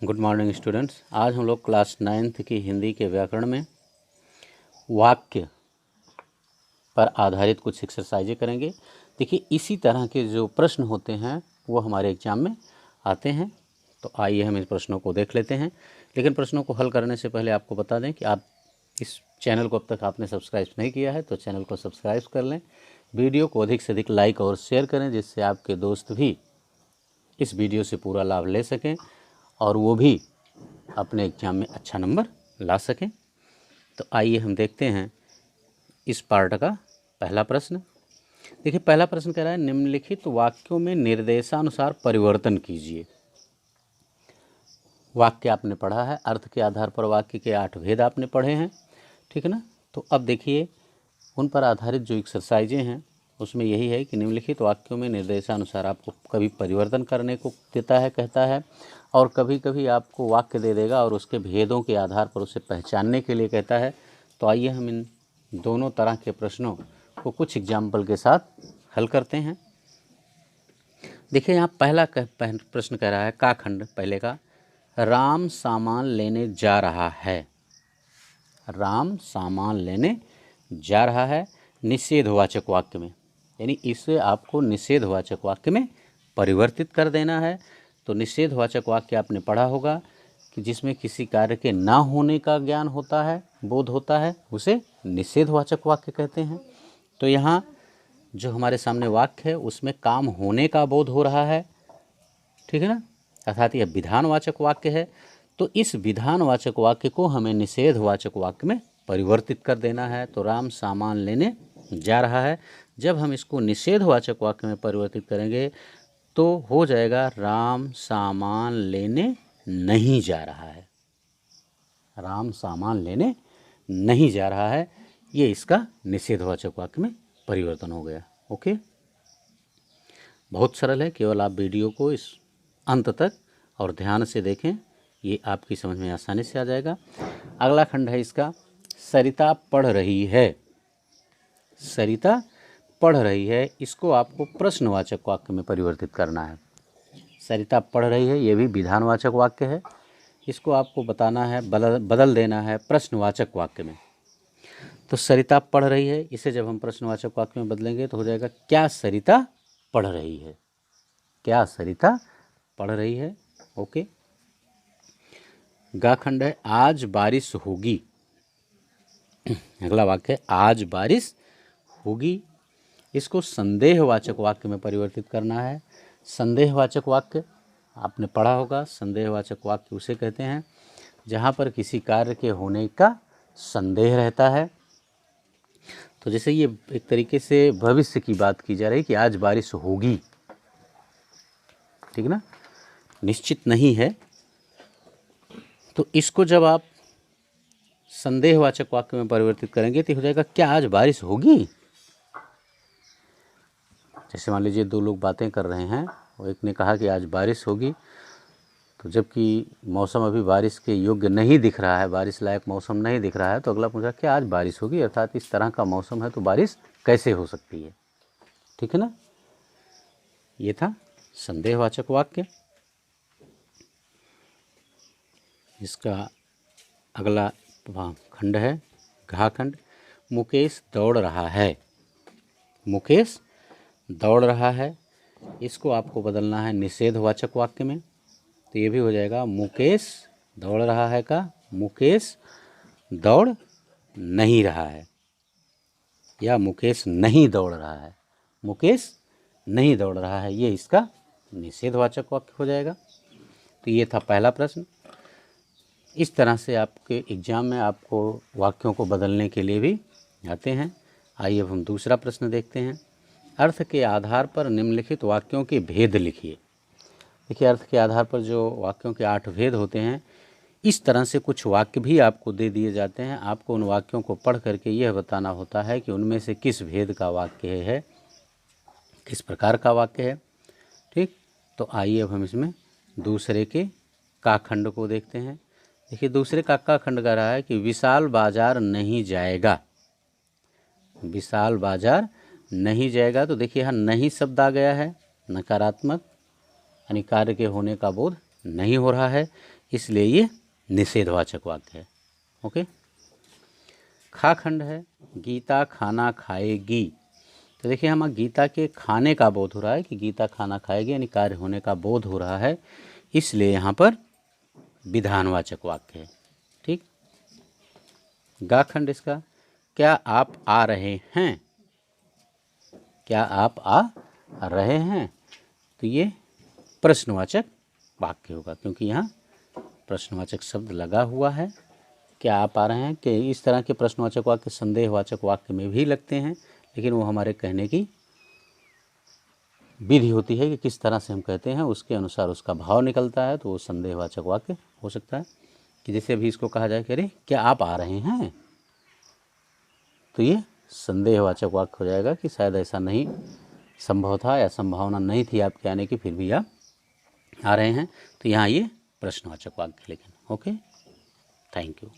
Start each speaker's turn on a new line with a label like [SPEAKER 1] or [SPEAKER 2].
[SPEAKER 1] Good morning students. आज हम लोग क्लास 9th की हिंदी के व्याकरण में वाक्य पर आधारित कुछ एक्सरसाइजें करेंगे। देखिए, इसी तरह के जो प्रश्न होते हैं वो हमारे एग्जाम में आते हैं। तो आइए हम इस प्रश्नों को देख लेते हैं। लेकिन प्रश्नों को हल करने से पहले आपको बता दें कि आप इस चैनल को अब तक आपने सब्सक्राइब नहीं किया है तो चैनल को सब्सक्राइब कर लें। वीडियो को अधिक से अधिक लाइक और शेयर करें, जिससे आपके दोस्त भी इस वीडियो से पूरा लाभ ले सकें और वो भी अपने एग्जाम में अच्छा नंबर ला सकें। तो आइए हम देखते हैं इस पार्ट का पहला प्रश्न। देखिए, पहला प्रश्न कह रहा है निम्नलिखित वाक्यों में निर्देशानुसार परिवर्तन कीजिए। वाक्य आपने पढ़ा है, अर्थ के आधार पर वाक्य के 8 भेद आपने पढ़े हैं, ठीक है ना। तो अब देखिए, उन पर आधारित जो एक्सरसाइजें हैं उसमें यही है कि निम्नलिखित वाक्यों में निर्देशानुसार आपको कभी परिवर्तन करने को देता है, कहता है, और कभी कभी आपको वाक्य दे देगा और उसके भेदों के आधार पर उसे पहचानने के लिए कहता है। तो आइए हम इन दोनों तरह के प्रश्नों को कुछ एग्जाम्पल के साथ हल करते हैं। देखिए, यहाँ पहला प्रश्न कह रहा है का खंड पहले का, राम सामान लेने जा रहा है। राम सामान लेने जा रहा है निषेधवाचक वाक्य में, यानी इसे आपको निषेधवाचक वाक्य में परिवर्तित कर देना है। तो निषेधवाचक वाक्य आपने पढ़ा होगा कि जिसमें किसी कार्य के ना होने का ज्ञान होता है, बोध होता है, उसे निषेधवाचक वाक्य कहते हैं। तो यहाँ जो हमारे सामने वाक्य है उसमें काम होने का बोध हो रहा है, ठीक है ना, अर्थात यह विधानवाचक वाक्य है। तो इस विधानवाचक वाक्य को हमें निषेधवाचक वाक्य में परिवर्तित कर देना है। तो राम सामान लेने जा रहा है, जब हम इसको निषेधवाचक वाक्य में परिवर्तित करेंगे तो हो जाएगा राम सामान लेने नहीं जा रहा है। राम सामान लेने नहीं जा रहा है, ये इसका निषेधवाचक वाक्य में परिवर्तन हो गया। ओके, बहुत सरल है, केवल आप वीडियो को इस अंत तक और ध्यान से देखें, ये आपकी समझ में आसानी से आ जाएगा। अगला खंड है इसका, सरिता पढ़ रही है। सरिता पढ़ रही है, इसको आपको प्रश्नवाचक वाक्य में परिवर्तित करना है। सरिता पढ़ रही है, ये भी विधानवाचक वाक्य है, इसको आपको बताना है, बदल देना है प्रश्नवाचक वाक्य में। तो सरिता पढ़ रही है, इसे जब हम प्रश्नवाचक वाक्य में बदलेंगे तो हो जाएगा क्या सरिता पढ़ रही है। क्या सरिता पढ़ रही है। ओके, गा खंड है, आज बारिश होगी। अगला वाक्य है आज बारिश होगी, इसको संदेहवाचक वाक्य में परिवर्तित करना है। संदेहवाचक वाक्य आपने पढ़ा होगा, संदेहवाचक वाक्य उसे कहते हैं जहाँ पर किसी कार्य के होने का संदेह रहता है। तो जैसे ये एक तरीके से भविष्य की बात की जा रही कि आज बारिश होगी, ठीक ना, निश्चित नहीं है। तो इसको जब आप संदेहवाचक वाक्य में परिवर्तित करेंगे तो हो जाएगा क्या आज बारिश होगी। जैसे मान लीजिए दो लोग बातें कर रहे हैं और एक ने कहा कि आज बारिश होगी, तो जबकि मौसम अभी बारिश के योग्य नहीं दिख रहा है, बारिश लायक मौसम नहीं दिख रहा है, तो अगला पूछा क्या आज बारिश होगी, अर्थात इस तरह का मौसम है तो बारिश कैसे हो सकती है, ठीक है ना। ये था संदेहवाचक वाक्य। इसका अगला खंड है घा खंड, मुकेश दौड़ रहा है। मुकेश दौड़ रहा है, इसको आपको बदलना है निषेधवाचक वाक्य में। तो ये भी हो जाएगा मुकेश दौड़ रहा है का मुकेश दौड़ नहीं रहा है, या मुकेश नहीं दौड़ रहा है। मुकेश नहीं दौड़ रहा है, ये इसका निषेधवाचक वाक्य हो जाएगा। तो ये था पहला प्रश्न। इस तरह से आपके एग्जाम में आपको वाक्यों को बदलने के लिए भी आते हैं। आइए अब हम दूसरा प्रश्न देखते हैं। अर्थ के आधार पर निम्नलिखित वाक्यों के भेद लिखिए। देखिए, अर्थ के आधार पर जो वाक्यों के 8 भेद होते हैं, इस तरह से कुछ वाक्य भी आपको दे दिए जाते हैं। आपको उन वाक्यों को पढ़ करके यह बताना होता है कि उनमें से किस भेद का वाक्य है, किस प्रकार का वाक्य है, ठीक। तो आइए अब हम इसमें दूसरे के का खंड को देखते हैं। देखिए, दूसरे का खंड कह रहा है कि विशाल बाजार नहीं जाएगा। विशाल बाजार नहीं जाएगा, तो देखिए यहाँ नहीं शब्द आ गया है, नकारात्मक, यानी कार्य के होने का बोध नहीं हो रहा है। इसलिए ये निषेधवाचक वाक्य है। ओके। खा खंड है, गीता खाना खाएगी। तो देखिए हमारा गीता के खाने का बोध हो रहा है कि गीता खाना खाएगी, यानी कार्य होने का बोध हो रहा है, इसलिए यहाँ पर विधानवाचक वाक्य है। ठीक। गा खंड इसका, क्या आप आ रहे हैं, क्या आप आ रहे हैं, तो ये प्रश्नवाचक वाक्य होगा, क्योंकि यहाँ प्रश्नवाचक शब्द लगा हुआ है। क्या आप आ रहे हैं कि इस तरह के प्रश्नवाचक वाक्य संदेहवाचक वाक्य में भी लगते हैं, लेकिन वो हमारे कहने की विधि होती है कि किस तरह से हम कहते हैं, उसके अनुसार उसका भाव निकलता है, तो वो संदेहवाचक वाक्य हो सकता है। कि जैसे अभी इसको कहा जाए कि अरे क्या आप आ रहे हैं, तो ये संदेहवाचक वाक्य हो जाएगा कि शायद ऐसा नहीं संभव था या संभावना नहीं थी आपके आने की, फिर भी आप आ रहे हैं, तो यहाँ ये प्रश्नवाचक वाक्य। लेकिन ओके, थैंक यू।